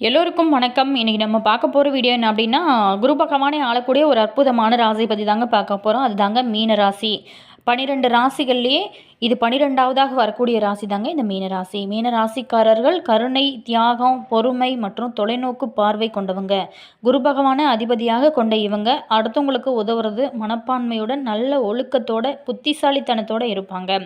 எல்லோருக்கும் வணக்கம். இன்னைக்கு நம்ம பார்க்க போகிற வீடியோ என்ன அப்படின்னா, குரு பகவானே ஆளக்கூடிய ஒரு அற்புதமான ராசி பற்றி தாங்க பார்க்க போகிறோம். அதுதாங்க மீன ராசி. 12 ராசிகள்லேயே இது 12வதாக வரக்கூடிய ராசி தாங்க இந்த மீன ராசி. மீன ராசிக்காரர்கள் கருணை, தியாகம், பொறுமை மற்றும் தொலைநோக்கு பார்வை கொண்டவங்க. குரு பகவானை அதிபதியாக கொண்ட இவங்க அடுத்தவங்களுக்கு உதவுறது மனப்பான்மையுடன் நல்ல ஒழுக்கத்தோட புத்திசாலித்தனத்தோட இருப்பாங்க.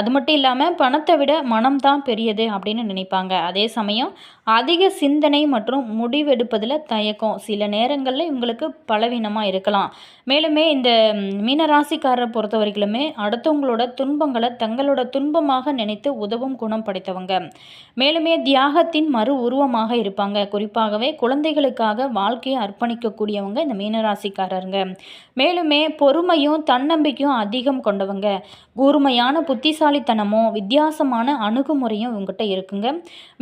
அது மட்டும் இல்லாமல் பணத்தை விட மனம் தான் பெரியது அப்படின்னு நினைப்பாங்க. அதே சமயம் அதிக சிந்தனை மற்றும் முடிவெடுப்பதில் தயக்கம் சில நேரங்களில் இவங்களுக்கு பலவீனமாக இருக்கலாம். மேலுமே இந்த மீனராசிக்காரரை பொறுத்த வரைக்குமே அடுத்தவங்களோட துன்பங்களை தங்களோட துன்பமாக நினைத்து உதவும் குணம் படைத்தவங்க. மேலுமே தியாகத்தின் மறு உருவமாக இருப்பாங்க. குறிப்பாகவே குழந்தைகளுக்காக வாழ்க்கையை அர்ப்பணிக்கக்கூடியவங்க இந்த மீனராசிக்காரருங்க. மேலுமே பொறுமையும் தன்னம்பிக்கையும் அதிகம் கொண்டவங்க. கூர்மையான புத்திசாலித்தனமும் வித்தியாசமான அணுகுமுறையும் இவங்ககிட்ட இருக்குங்க.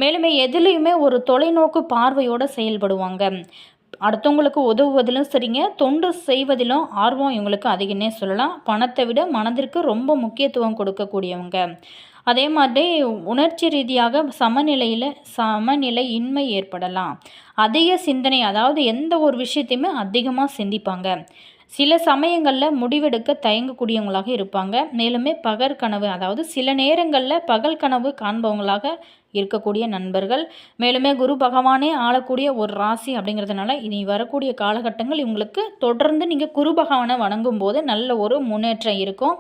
மேலுமே எதுலேயுமே ஒரு தொலைநோக்கு பார்வையோடு செயல்படுவாங்க. அடுத்தவங்களுக்கு உதவுவதிலும் சரிங்க, தொண்டு செய்வதிலும் ஆர்வம் இவங்களுக்கு அதிகன்னே சொல்லலாம். பணத்தை விட மனதிற்கு ரொம்ப முக்கியத்துவம் கொடுக்கக்கூடியவங்க. அதே மாதிரி உணர்ச்சி ரீதியாக சமநிலை இன்மை ஏற்படலாம். அதிக சிந்தனை, அதாவது எந்த ஒரு விஷயத்தையுமே அதிகமாக சிந்திப்பாங்க. சில சமயங்களில் முடிவெடுக்க தயங்கக்கூடியவங்களாக இருப்பாங்க. மேலுமே பகற்கனவு, அதாவது சில நேரங்களில் பகல் கனவு காண்பவங்களாக இருக்கக்கூடிய நண்பர்கள். மேலுமே குரு பகவானே ஆளக்கூடிய ஒரு ராசி அப்படிங்கிறதுனால இனி வரக்கூடிய காலகட்டங்கள் இவங்களுக்கு தொடர்ந்து நீங்கள் குரு பகவானை வணங்கும் போது நல்ல ஒரு முன்னேற்றம் இருக்கும்.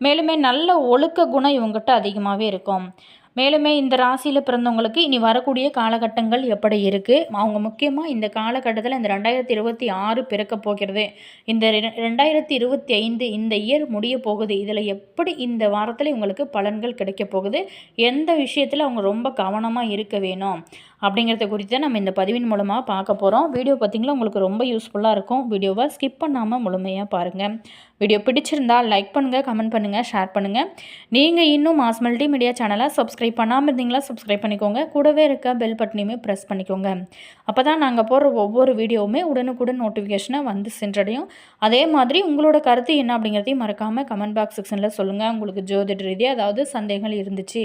மேலுமே நல்ல ஒழுக்க குணம் இவங்ககிட்ட அதிகமாகவே இருக்கும். மேலுமே இந்த ராசியில் பிறந்தவங்களுக்கு இனி வரக்கூடிய காலகட்டங்கள் எப்படி இருக்குது, அவங்க முக்கியமாக இந்த காலகட்டத்தில் இந்த 2026 பிறக்க போகிறது, இந்த 2025 இந்த இயர் முடிய போகுது, இதில் எப்படி இந்த வாரத்தில் இவங்களுக்கு பலன்கள் கிடைக்க போகுது, எந்த விஷயத்தில் அவங்க ரொம்ப கவனமாக இருக்க வேணும் அப்படிங்கிறத குறித்து நம்ம இந்த பதிவின் மூலமாக பார்க்க போகிறோம். வீடியோ பார்த்திங்களா உங்களுக்கு ரொம்ப யூஸ்ஃபுல்லாக இருக்கும். வீடியோவை ஸ்கிப் பண்ணாமல் முழுமையாக பாருங்கள். வீடியோ பிடிச்சிருந்தால் லைக் பண்ணுங்கள், கமெண்ட் பண்ணுங்கள், ஷேர் பண்ணுங்கள். நீங்கள் இன்னும் மாஸ் மல்டிமீடியா சேனலை சப்ஸ்கிரைப் பண்ணாமல் இருந்தீங்களா சப்ஸ்கிரைப் பண்ணிக்கோங்க. கூடவே இருக்க பெல் பட்டனையுமே ப்ரெஸ் பண்ணிக்கோங்க. அப்போ தான் நாங்கள் போடுற ஒவ்வொரு வீடியோவுமே உடனுக்குடன் நோட்டிஃபிகேஷனை வந்து சென்றடையும். அதே மாதிரி உங்களோட கருத்து என்ன அப்படிங்கிறதையும் மறக்காமல் கமெண்ட் பாக்ஸ் செக்ஷனில் சொல்லுங்கள். உங்களுக்கு ஜோதிட ரீதியாக அதாவது சந்தேகங்கள் இருந்துச்சு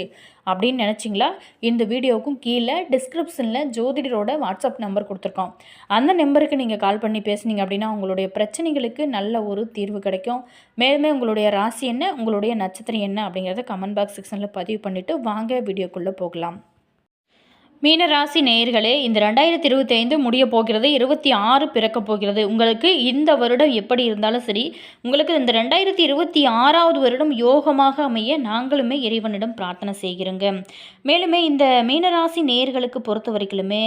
அப்படின்னு நினச்சிங்களா, இந்த வீடியோவுக்கும் கீழே டிஸ்கிரிப்ஷனில் ஜோதிடரோட வாட்ஸ்அப் நம்பர் கொடுத்துருக்கோம். அந்த நம்பருக்கு நீங்கள் கால் பண்ணி பேசுனீங்க அப்படின்னா உங்களுடைய பிரச்சனைகளுக்கு நல்ல ஒரு தீர்வு கிடைக்கும். மேலுமே உங்களுடைய ராசி என்ன, உங்களுடைய நட்சத்திரம் என்ன அப்படிங்கிறத கமெண்ட் பாக்ஸ் செக்ஷனில் பதிவு பண்ணிவிட்டு வாங்க வீடியோக்குள்ளே போகலாம். மீனராசி நேயர்களே, இந்த 2025 முடிய போகிறது, 26 பிறக்க போகிறது. உங்களுக்கு இந்த வருடம் எப்படி இருந்தாலும் சரி, உங்களுக்கு இந்த 2026வது வருடம் யோகமாக அமைய நாங்களுமே இறைவனிடம் பிரார்த்தனை செய்கிறோங்க. மேலுமே இந்த மீனராசி நேயர்களுக்கு பொறுத்த வரைக்குமே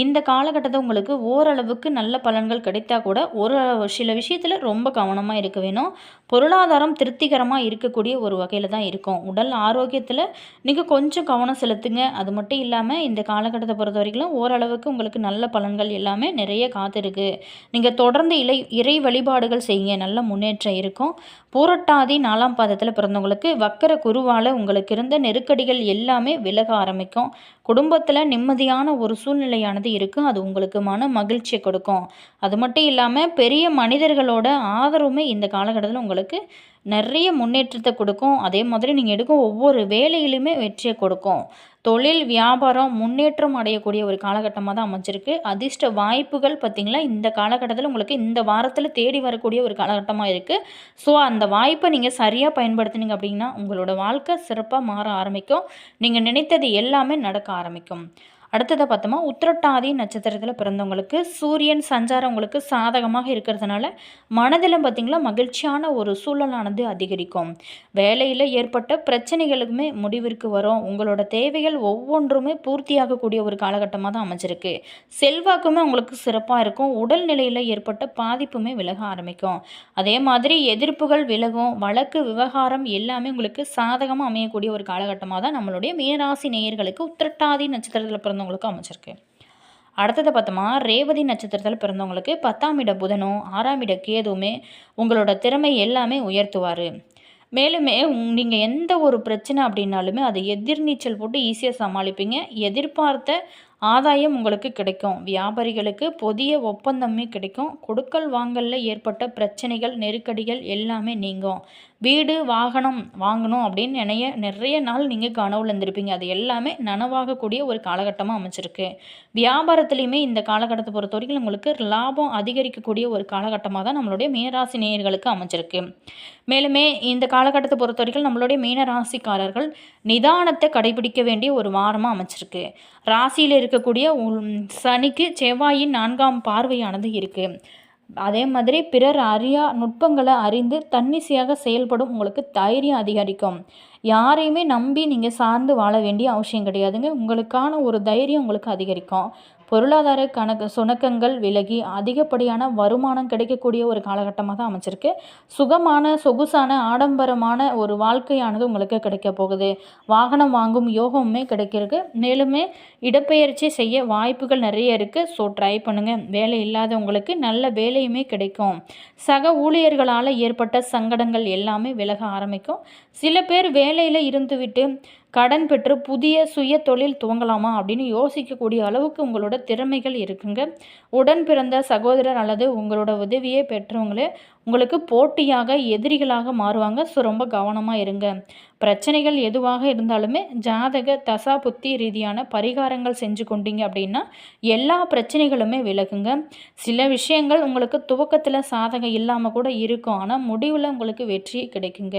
இந்த காலகட்டத்தை உங்களுக்கு ஓரளவுக்கு நல்ல பலன்கள் கிடைத்தா கூட ஒரு சில விஷயத்தில் ரொம்ப கவனமாக இருக்க வேணும். பொருளாதாரம் திருப்திகரமாக இருக்கக்கூடிய ஒரு வகையில் தான் இருக்கும். உடல் ஆரோக்கியத்தில் நீங்கள் கொஞ்சம் கவனம் செலுத்துங்க. அது மட்டும் இல்லாமல் இந்த காலகட்டத்தை பொறுத்த வரைக்கும் ஓரளவுக்கு உங்களுக்கு நல்ல பலன்கள் எல்லாமே நிறைய காத்திருக்கு. நீங்கள் தொடர்ந்து இறை வழிபாடுகள் செய்யுங்க, நல்ல முன்னேற்றம் இருக்கும். பூரட்டாதி 4ஆம் பாதத்தில் பிறந்தவங்களுக்கு வக்கர குருவால் உங்களுக்கு இருந்த நெருக்கடிகள் எல்லாமே விலக ஆரம்பிக்கும். குடும்பத்தில் நிம்மதியான ஒரு சூழ்நிலையானது இருக்கும். அது உங்களுக்கு மன மகிழ்ச்சியை கொடுக்கும். அது மட்டும் இல்லாமல் பெரிய மனிதர்களோட ஆதரவுமே இந்த காலகட்டத்தில் உங்களுக்கு நிறைய முன்னேற்றத்தை கொடுக்கும். அதே மாதிரி நீங்கள் எடுக்கும் ஒவ்வொரு வேலையிலுமே வெற்றியை கொடுக்கும். தொழில் வியாபாரம் முன்னேற்றம் அடையக்கூடிய ஒரு காலகட்டமாக தான் அமைஞ்சிருக்கு. அதிர்ஷ்ட வாய்ப்புகள் பார்த்திங்களா இந்த காலகட்டத்தில் உங்களுக்கு இந்த வாரத்தில் தேடி வரக்கூடிய ஒரு காலகட்டமாக இருக்குது. ஸோ அந்த வாய்ப்பை நீங்கள் சரியாக பயன்படுத்தினீங்க அப்படின்னா உங்களோட வாழ்க்கை சிறப்பாக மாற ஆரம்பிக்கும். நீங்கள் நினைத்தது எல்லாமே நடக்க ஆரம்பிக்கும். அடுத்ததை பார்த்தோமா, உத்திரட்டாதி நட்சத்திரத்தில் பிறந்தவங்களுக்கு சூரியன் சஞ்சாரம் உங்களுக்கு சாதகமாக இருக்கிறதுனால மனதில் பார்த்திங்களா மகிழ்ச்சியான ஒரு சூழலானது அதிகரிக்கும். வேலையில் ஏற்பட்ட பிரச்சனைகளுக்குமே முடிவிற்கு வரும். உங்களோட தேவைகள் ஒவ்வொன்றுமே பூர்த்தியாகக்கூடிய ஒரு காலகட்டமாக தான் அமைஞ்சிருக்கு. செல்வாக்குமே உங்களுக்கு சிறப்பாக இருக்கும். உடல்நிலையில் ஏற்பட்ட பாதிப்புமே விலக ஆரம்பிக்கும். அதே மாதிரி எதிர்ப்புகள் விலகும். வழக்கு விவகாரம் எல்லாமே உங்களுக்கு சாதகமாக அமையக்கூடிய ஒரு காலகட்டமாக தான் நம்மளுடைய மீனராசி நேயர்களுக்கு உத்திரட்டாதி நட்சத்திரத்தில் பிறந்தவங்களுக்கு அமைச்சிருக்கு. அடுத்ததை பார்த்தோமா, ரேவதி நட்சத்திரத்தில் பிறந்தவங்களுக்கு 10ஆம் இட புதனும் 6ஆம் இட கேதுவுமே உங்களோட திறமை எல்லாமே உயர்த்துவார். மேலுமே நீங்கள் எந்த ஒரு பிரச்சனை அப்படின்னாலுமே அதை எதிர்நீச்சல் போட்டு ஈஸியாக சமாளிப்பீங்க. எதிர்பார்த்த ஆதாயம் உங்களுக்கு கிடைக்கும். வியாபாரிகளுக்கு புதிய ஒப்பந்தமே கிடைக்கும். கொடுக்கல் வாங்கலில் ஏற்பட்ட பிரச்சனைகள், நெருக்கடிகள் எல்லாமே நீங்கும். வீடு வாகனம் வாங்கணும் அப்படின்னு நிறைய நாள் நீங்கள் கனவுல இருந்திருப்பீங்க. அது எல்லாமே நனவாகக்கூடிய ஒரு காலகட்டமாக அமைச்சிருக்கு. வியாபாரத்துலேயுமே இந்த காலகட்டத்தை பொறுத்த வரைக்கும் உங்களுக்கு லாபம் அதிகரிக்கக்கூடிய ஒரு காலகட்டமாக தான் நம்மளுடைய மீனராசி நேயர்களுக்கு அமைச்சிருக்கு. மேலுமே இந்த காலகட்டத்தை பொறுத்த வரைக்கும் நம்மளுடைய மீனராசிக்காரர்கள் நிதானத்தை கடைபிடிக்க வேண்டிய ஒரு வாரமாக அமைச்சிருக்கு. ராசியில் இருக்கக்கூடிய சனிக்கு செவ்வாயின் 4ஆம் பார்வையானது இருக்குது. அதே மாதிரி பிறர் அறியா நுட்பங்களை அறிந்து தன்னிச்சையாக செயல்படும் உங்களுக்கு தைரியம் அதிகரிக்கும். யாரையுமே நம்பி நீங்கள் சார்ந்து வாழ வேண்டிய அவசியம் கிடையாதுங்க. உங்களுக்கான ஒரு தைரியம் உங்களுக்கு அதிகரிக்கும். பொருளாதார சுணக்கங்கள் விலகி அதிகப்படியான வருமானம் கிடைக்கக்கூடிய ஒரு காலகட்டமாக தான் அமைச்சிருக்கு. சுகமான சொகுசான ஆடம்பரமான ஒரு வாழ்க்கையானது உங்களுக்கு கிடைக்க போகுது. வாகனம் வாங்கும் யோகமுமே கிடைக்கிறதுக்கு. மேலுமே இடப்பெயர்ச்சி செய்ய வாய்ப்புகள் நிறைய இருக்குது. ஸோ ட்ரை பண்ணுங்கள். வேலை இல்லாதவங்களுக்கு நல்ல வேலையுமே கிடைக்கும். சக ஊழியர்களால் ஏற்பட்ட சங்கடங்கள் எல்லாமே விலக ஆரம்பிக்கும். சில பேர் வேலையில் இருந்துவிட்டு கடன் பெற்று புதிய சுய தொழில் துவங்கலாமா அப்படின்னு யோசிக்கக்கூடிய அளவுக்கு உங்களோட திறமைகள் இருக்குங்க. உடன் பிறந்த சகோதரர் அல்லது உங்களோட உதவியை பெற்றவங்களே உங்களுக்கு போட்டியாக எதிரிகளாக மாறுவாங்க. ஸோ ரொம்ப கவனமாக இருங்க. பிரச்சனைகள் எதுவாக இருந்தாலுமே ஜாதக தசா புத்தி ரீதியான பரிகாரங்கள் செஞ்சு கொண்டீங்க அப்படின்னா எல்லா பிரச்சனைகளுமே விலகுங்க. சில விஷயங்கள் உங்களுக்கு துவக்கத்தில் சாதகம் இல்லாமல் கூட இருக்கும். ஆனால் முடிவில் உங்களுக்கு வெற்றி கிடைக்குங்க.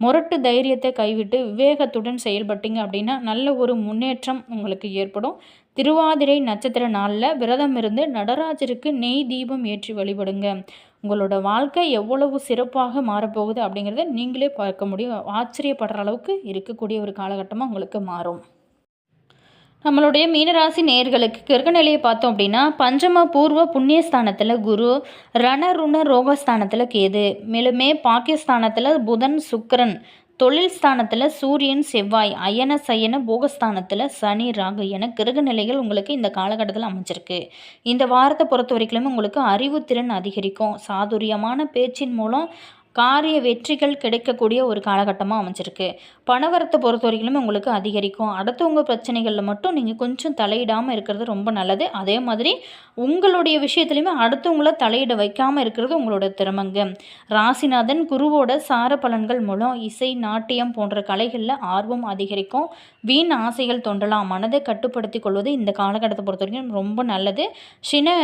முரட்டு தைரியத்தை கைவிட்டு விவேகத்துடன் செயல்பட்டீங்க அப்படின்னா நல்ல ஒரு முன்னேற்றம் உங்களுக்கு ஏற்படும். திருவாதிரை நட்சத்திர நாளில் விரதம் இருந்து நடராஜருக்கு நெய் தீபம் ஏற்றி வழிபடுங்க. உங்களோட வாழ்க்கை எவ்வளவு சிறப்பாக மாறப்போகுது அப்படிங்கிறத நீங்களே பார்க்க முடியும். ஆச்சரியப்படுற அளவுக்கு இருக்கக்கூடிய ஒரு காலகட்டமாக உங்களுக்கு மாறும். நம்மளுடைய மீனராசி நேயர்களுக்கு கிரகநிலையை பார்த்தோம் அப்படின்னா பஞ்சம பூர்வ புண்ணியஸ்தானத்தில் குரு, ரணருண ரோகஸ்தானத்தில் கேது, மேலுமே பாகிஸ்தானத்தில் புதன் சுக்கிரன், தொழில் ஸ்தானத்தில் சூரியன் செவ்வாய், அயன சயன போகஸ்தானத்தில் சனி ராகு என கிரகநிலைகள் உங்களுக்கு இந்த காலகட்டத்தில் அமைச்சிருக்கு. இந்த வாரத்தை பொறுத்த வரைக்கும் உங்களுக்கு அறிவுத்திறன் அதிகரிக்கும். சாதுரியமான பேச்சின் மூலம் காரிய வெற்றிகள் கிடைக்கக்கூடிய ஒரு காலகட்டமாக அமைச்சிருக்கு. பணவரத்தை பொறுத்த வரைக்கும் உங்களுக்கு அதிகரிக்கும். அடுத்தவங்க பிரச்சனைகளில் மட்டும் நீங்கள் கொஞ்சம் தலையிடாமல் இருக்கிறது ரொம்ப நல்லது. அதே மாதிரி உங்களுடைய விஷயத்துலையுமே அடுத்தவங்கள தலையிட வைக்காமல் இருக்கிறது உங்களோட திறமைங்க. ராசிநாதன் குருவோட சார பலன்கள் மூலம் இசை, நாட்டியம் போன்ற கலைகளில் ஆர்வம் அதிகரிக்கும். வீண் ஆசைகள் தோன்றலாம். மனதை கட்டுப்படுத்தி கொள்வது இந்த காலகட்டத்தை பொறுத்த வரைக்கும் ரொம்ப நல்லது. சின்ன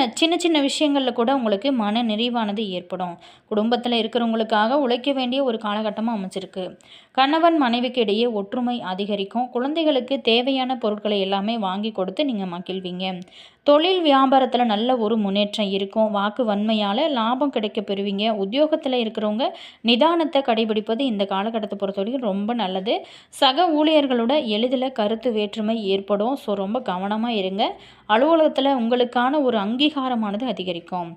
சின்ன விஷயங்களில் கூட உங்களுக்கு மன நிறைவானது ஏற்படும். குடும்பத்தில் இருக்கிறவங்களுக்காக உழைக்க வேண்டிய ஒரு காலகட்டமாக அமைச்சிருக்கு. கணவன் மனைவிக்கு இடையே ஒற்றுமை அதிகரிக்கும். குழந்தைகளுக்கு தேவையான பொருட்களை எல்லாமே வாங்கி கொடுத்து நீங்கள் மகிழ்வீங்க. தொழில் வியாபாரத்தில் நல்ல ஒரு முன்னேற்றம் இருக்கும். வாக்கு வன்மையால் லாபம் கிடைக்க பெறுவீங்க. உத்தியோகத்தில் இருக்கிறவங்க நிதானத்தை கடைபிடிப்பது இந்த காலகட்டத்தை பொறுத்த வரைக்கும் ரொம்ப நல்லது. சக ஊழியர்களோட எளிதில் கருத்து வேற்றுமை ஏற்படும். ஸோ ரொம்ப கவனமாக இருங்க. அலுவலகத்தில் உங்களுக்கான ஒரு அங்கீகாரமானது அதிகரிக்கும்.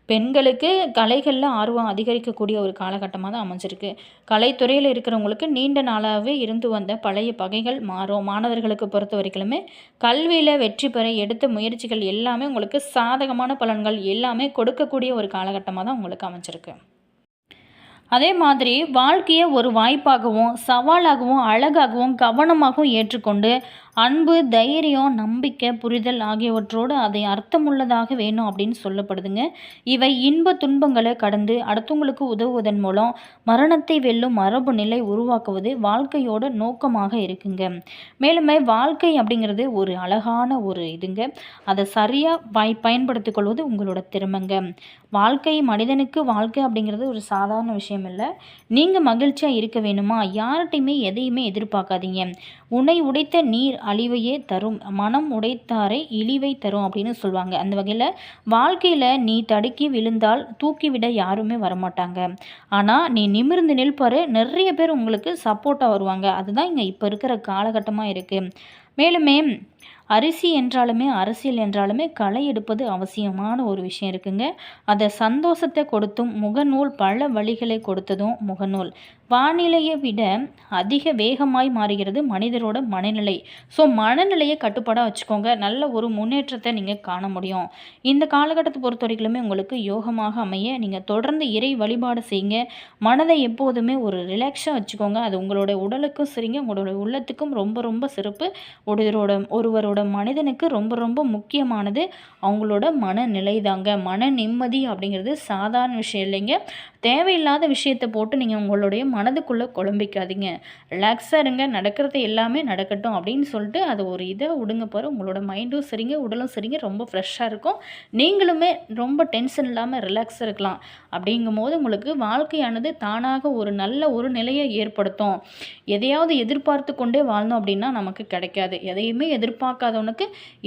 பெண்களுக்கு கலைகளில் ஆர்வம் அதிகரிக்கக்கூடிய ஒரு காலகட்டமாக தான் அமைஞ்சிருக்கு. கலைத்துறையில் இருக்கிறவங்களுக்கு நீண்ட நாளாகவே இருந்து வந்த பழைய பகைகள் மாறும். மாணவர்களுக்கு பொறுத்த வரைக்குமே கல்வியில் வெற்றி பெற எடுத்த முயற்சிகள் எல்லாமே உங்களுக்கு சாதகமான பலன்கள் எல்லாமே கொடுக்கக்கூடிய ஒரு காலகட்டமாக தான் உங்களுக்கு அமைஞ்சிருக்கு. அதே மாதிரி வாழ்க்கையை ஒரு வாய்ப்பாகவும் சவாலாகவும் அழகாகவும் கவனமாகவும் ஏற்றுக்கொண்டு அன்பு, தைரியம், நம்பிக்கை, புரிதல் ஆகியவற்றோடு அதை அர்த்தமுள்ளதாக வேணும் அப்படின்னு சொல்லப்படுதுங்க. இவை இன்ப துன்பங்களை கடந்து அடுத்தவங்களுக்கு உதவுவதன் மூலம் மரணத்தை வெல்லும் மரபு நிலை உருவாக்குவது வாழ்க்கையோட நோக்கமாக இருக்குங்க. மேலுமே வாழ்க்கை அப்படிங்கிறது ஒரு அழகான ஒரு இதுங்க. அதை சரியாக பயன்படுத்தி கொள்வது உங்களோட திறமைங்க. வாழ்க்கை மனிதனுக்கு வாழ்க்கை அப்படிங்கிறது ஒரு சாதாரண விஷயம் இல்லை. நீங்கள் மகிழ்ச்சியாக இருக்க வேணுமா? யார்கிட்டையுமே எதையுமே எதிர்பார்க்காதீங்க. உன்னை உடைத்த நீர் அழிவையே தரும், மனம் உடைத்தாரை இழிவை தரும் அப்படின்னு சொல்லுவாங்க. அந்த வகையில் வாழ்க்கையில் நீ தடுக்கி விழுந்தால் தூக்கிவிட யாருமே வரமாட்டாங்க. ஆனால் நீ நிமிர்ந்து நிற்பாரு, நிறைய பேர் உங்களுக்கு சப்போர்ட்டாக வருவாங்க. அதுதான் இங்கே இப்போ இருக்கிற காலகட்டமாக இருக்குது. மேலுமே அரிசி என்றாலுமே அரசியல் என்றாலுமே களை எடுப்பது அவசியமான ஒரு விஷயம் இருக்குங்க. அதை சந்தோஷத்தை கொடுத்தும் முகநூல் பல வழிகளை கொடுத்ததும் முகநூல். வானிலையை விட அதிக வேகமாய் மாறுகிறது மனிதரோட மனநிலை. ஸோ மனநிலையை கட்டுப்பாடாக வச்சுக்கோங்க. நல்ல ஒரு முன்னேற்றத்தை நீங்கள் காண முடியும். இந்த காலகட்டத்தை பொறுத்த வரைக்குமே உங்களுக்கு யோகமாக அமைய நீங்கள் தொடர்ந்து இறை வழிபாடு செய்யுங்க. மனதை எப்போதுமே ஒரு ரிலாக்ஸாக வச்சுக்கோங்க. அது உங்களோட உடலுக்கும் சரிங்க, உங்களோட உள்ளத்துக்கும் ரொம்ப ரொம்ப சிறப்பு. ஒருவரோட உங்களோட மனிதனுக்கு ரொம்ப ரொம்ப முக்கியமானது அவங்களோட மனநிலை தாங்க. மன நிம்மதி அப்படிங்கிறது சாதாரண விஷயம் இல்லைங்க. தேவையில்லாத விஷயத்தை போட்டு நீங்கள் உங்களுடைய மனதுக்குள்ளே குழம்பிக்காதீங்க. ரிலாக்ஸாக இருங்க, நடக்கிறது எல்லாமே நடக்கட்டும் அப்படின்னு சொல்லிட்டு அது ஒரு இதை விடுங்க பாரு. உங்களோட மைண்டும் சரிங்க, உடலும் சரிங்க, ரொம்ப ஃப்ரெஷ்ஷாக இருக்கும். நீங்களுமே ரொம்ப டென்ஷன் இல்லாமல் ரிலாக்ஸாக இருக்கலாம். அப்படிங்கும்போது உங்களுக்கு வாழ்க்கையானது தானாக ஒரு நல்ல ஒரு நிலையை ஏற்படுத்தும். எதையாவது எதிர்பார்த்து கொண்டே வாழ்ந்தோம் அப்படின்னா நமக்கு கிடைக்காது. எதையுமே எதிர்பார்க்காதவனுக்கு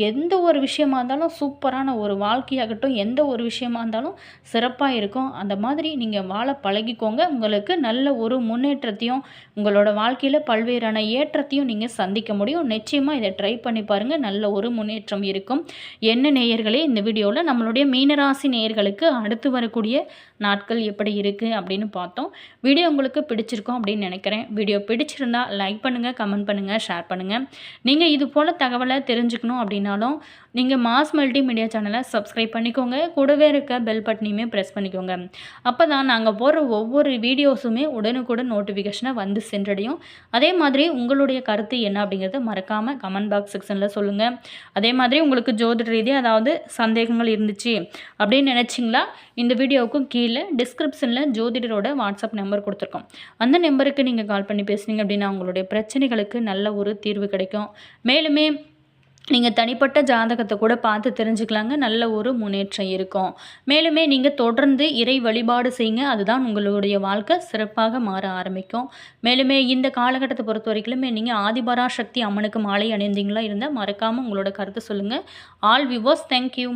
எந்த ஒரு விஷயமா இருந்தாலும் சூப்பரான ஒரு வாழ்க்கையாகட்டும், எந்த ஒரு விஷயமா இருந்தாலும் சிறப்பாக இருக்கும். அந்த மாதிரி நீங்கள் வாழ பழகிக்கோங்க. உங்களுக்கு நல்ல ஒரு முன்னேற்றத்தையும் உங்களோட வாழ்க்கையில் பல்வேறான ஏற்றத்தையும் நீங்கள் சந்திக்க முடியும். நிச்சயமாக இதை ட்ரை பண்ணி பாருங்கள், நல்ல ஒரு முன்னேற்றம் இருக்கும். என்ன நேயர்களே, இந்த வீடியோவில் நம்மளுடைய மீனராசி நேயர்களுக்கு அடுத்து வரக்கூடிய நாட்கள் எப்படி இருக்குது அப்படின்னு பார்த்தோம். வீடியோ உங்களுக்கு பிடிச்சிருக்கும் அப்படின்னு நினைக்கிறேன். வீடியோ பிடிச்சிருந்தா லைக் பண்ணுங்கள், கமெண்ட் பண்ணுங்கள், ஷேர் பண்ணுங்கள். நீங்கள் இது போல் தகவலை தெரிஞ்சுக்கணும் அப்படின்னாலும் நீங்கள் மாஸ் மல்டிமீடியா சேனலை சப்ஸ்கிரைப் பண்ணிக்கோங்க. கூடவே இருக்க பெல் பட்டனையுமே ப்ரெஸ் பண்ணிக்கோங்க. அப்போ தான் நாங்கள் போடுற ஒவ்வொரு வீடியோஸுமே உடனுக்குடன் நோட்டிஃபிகேஷனை வந்து சென்றடையும். அதே மாதிரி உங்களுடைய கருத்து என்ன அப்படிங்கிறத மறக்காமல் கமெண்ட் பாக்ஸ் செக்ஷனில் சொல்லுங்கள். அதே மாதிரி உங்களுக்கு ஜோதிட ரீதியாக அதாவது சந்தேகங்கள் இருந்துச்சு அப்படின்னு நினச்சிங்களா, இந்த வீடியோவுக்கும் கீழே டிஸ்கிரிப்ஷனில் ஜோதிடரோட வாட்ஸ்அப் நம்பர் கொடுத்துருக்கோம். அந்த நம்பருக்கு நீங்கள் கால் பண்ணி பேசுனீங்க அப்படின்னா உங்களுடைய பிரச்சனைகளுக்கு நல்ல ஒரு தீர்வு கிடைக்கும். மேலுமே நீங்கள் தனிப்பட்ட ஜாதகத்தை கூட பார்த்து தெரிஞ்சுக்கலாங்க. நல்ல ஒரு முன்னேற்றம் இருக்கும். மேலுமே நீங்கள் தொடர்ந்து இறை வழிபாடு செய்யுங்க. அதுதான் உங்களுடைய வாழ்க்கை சிறப்பாக மாற ஆரம்பிக்கும். மேலுமே இந்த காலகட்டத்தை பொறுத்த வரைக்குமே நீங்கள் ஆதிபராசக்தி அம்மனுக்கு மாலை அணிந்தீங்களா இருந்தால் மறக்காமல் உங்களோட கருத்தை சொல்லுங்கள். All viewers, thank you.